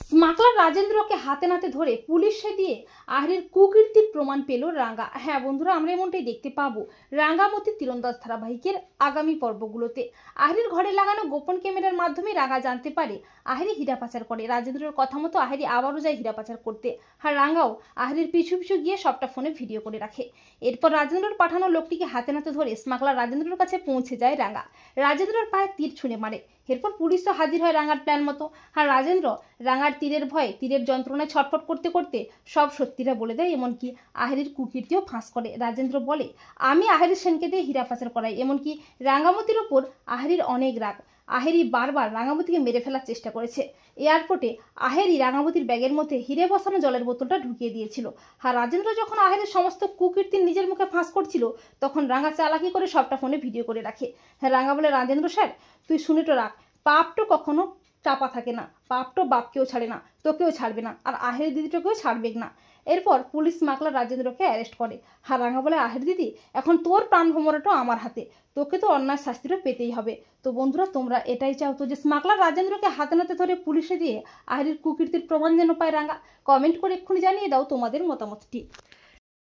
Smuggler রাজেন্দ্রকে হাতে নাতে ধরে পুলিশে দিয়ে আহিরের কুকীর্তির প্রমাণ পেল রাঙ্গা। হ্যাঁ বন্ধুরা, আমরা এমনটাই দেখতে পাবো রাঙ্গামতি তীরন্দাজ ধারাবাহিকের আগামী পর্বগুলোতে। আহিরের ঘরে লাগানো গোপন ক্যামেরার মাধ্যমে রাঙ্গা জানতে পারে আহিরি হীরা পাচার করে। রাজেন্দ্রের কথা মতো আহিরি আবারও যায় হীরা পাচার করতে, আর রাঙ্গাও আহিরির পিছু পিছু গিয়ে সবটা ফোনে ভিডিও করে রাখে। এরপর রাজেন্দ্রের পাঠানো লোকটিকে হাতে নাতে ধরে স্মাগলার রাজেন্দ্রের কাছে পৌঁছে যায় রাঙ্গা। রাজেন্দ্রের পায়ে তীর ছুঁড়ে মারে। এরপর পুলিশও হাজির হয় রাঙ্গার প্ল্যান মতো। আর রাজেন্দ্র রাঙ্গার তীরের ভয়ে, তীরের যন্ত্রণায় ছটফট করতে করতে সব সত্যিটা বলে দেয়, এমনকি আহিরির কুকীর্তিও ফাঁস করে। রাজেন্দ্র বলে, আমি আহিরি সেনকে দিয়ে হীরা পাচার করাই। এমনকি রাঙ্গামতির ওপর আহিরির অনেক রাগ। আহিরি বারবার রাঙ্গামতিকে মেরে ফেলার চেষ্টা করেছে। এয়ারপোর্টে আহিরি রাঙ্গামতির ব্যাগের মধ্যে হিরে বসানো জলের বোতলটা ঢুকিয়ে দিয়েছিল। আর রাজেন্দ্র যখন আহিরির সমস্ত কুকীর্তি নিজের মুখে ফাঁস করছিল, তখন রাঙ্গা চালাকি করে সবটা ফোনে ভিডিও করে রাখে। হ্যাঁ, রাঙ্গা বলে, রাজেন্দ্র স্যার তুই শুনে তো রাখ, পাপ তো কখনো চাপা থাকে না, পাপ তো বাপকেও ছাড়ে না, তোকেও ছাড়বে না, আর আহির দিদিটাকেও ছাড়বে না। এরপর পুলিশ স্মাগলার রাজেন্দ্রকে অ্যারেস্ট করে। আর রাঙ্গা বলে, আহির দিদি এখন তোর প্রাণ ভ্রমণটাও আমার হাতে, তোকে তো অন্যায় শাস্তিটা পেতেই হবে। তো বন্ধুরা, তোমরা এটাই চাও তো যে স্মাগলার রাজেন্দ্রকে হাতে নাতে ধরে পুলিশে দিয়ে আহিরির কুকীর্তির প্রমাণ যেন পায় রাঙ্গা? কমেন্ট করে এক্ষুনি জানিয়ে দাও তোমাদের মতামতটি।